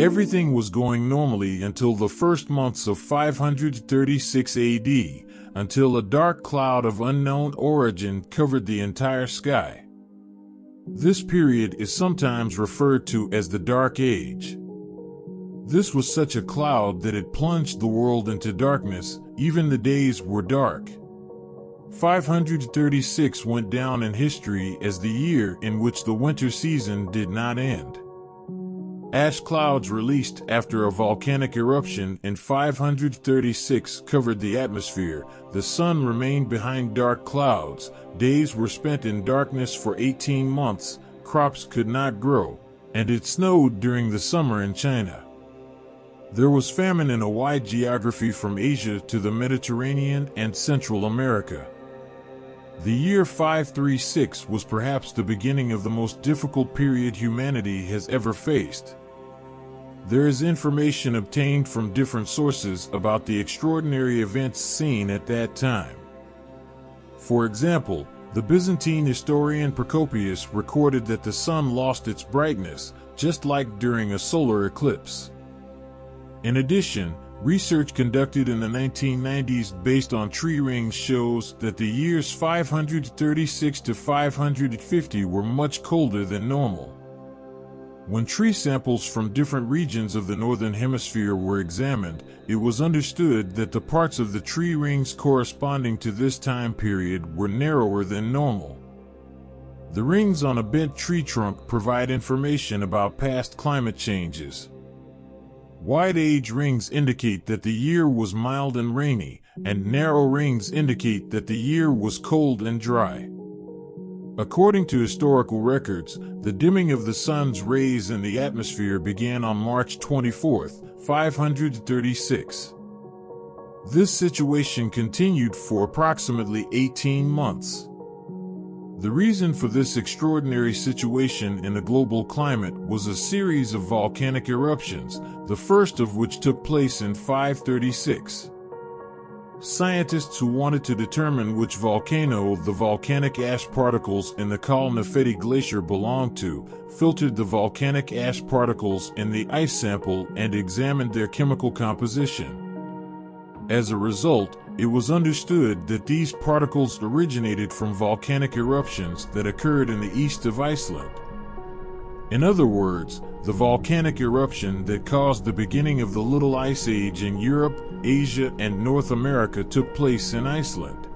Everything was going normally until the first months of 536 AD, until a dark cloud of unknown origin covered the entire sky. This period is sometimes referred to as the Dark Age. This was such a cloud that it plunged the world into darkness. Even the days were dark. 536 went down in history as the year in which the winter season did not end. Ash clouds released after a volcanic eruption in 536 covered the atmosphere. The sun remained behind dark clouds. Days were spent in darkness for 18 months. Crops could not grow, and it snowed during the summer in China. There was famine in a wide geography from Asia to the Mediterranean and Central America. The year 536 was perhaps the beginning of the most difficult period humanity has ever faced. There is information obtained from different sources about the extraordinary events seen at that time. For example, the Byzantine historian Procopius recorded that the sun lost its brightness, just like during a solar eclipse. In addition, research conducted in the 1990s based on tree rings shows that the years 536 to 550 were much colder than normal. When tree samples from different regions of the Northern Hemisphere were examined, it was understood that the parts of the tree rings corresponding to this time period were narrower than normal. The rings on a bent tree trunk provide information about past climate changes. Wide age rings indicate that the year was mild and rainy, and narrow rings indicate that the year was cold and dry. According to historical records, the dimming of the sun's rays in the atmosphere began on March 24, 536. This situation continued for approximately 18 months. The reason for this extraordinary situation in the global climate was a series of volcanic eruptions, the first of which took place in 536. Scientists who wanted to determine which volcano the volcanic ash particles in the Kal Nefeti Glacier belonged to, filtered the volcanic ash particles in the ice sample and examined their chemical composition. As a result, it was understood that these particles originated from volcanic eruptions that occurred in the east of Iceland. In other words, the volcanic eruption that caused the beginning of the Little Ice Age in Europe, Asia, and North America took place in Iceland.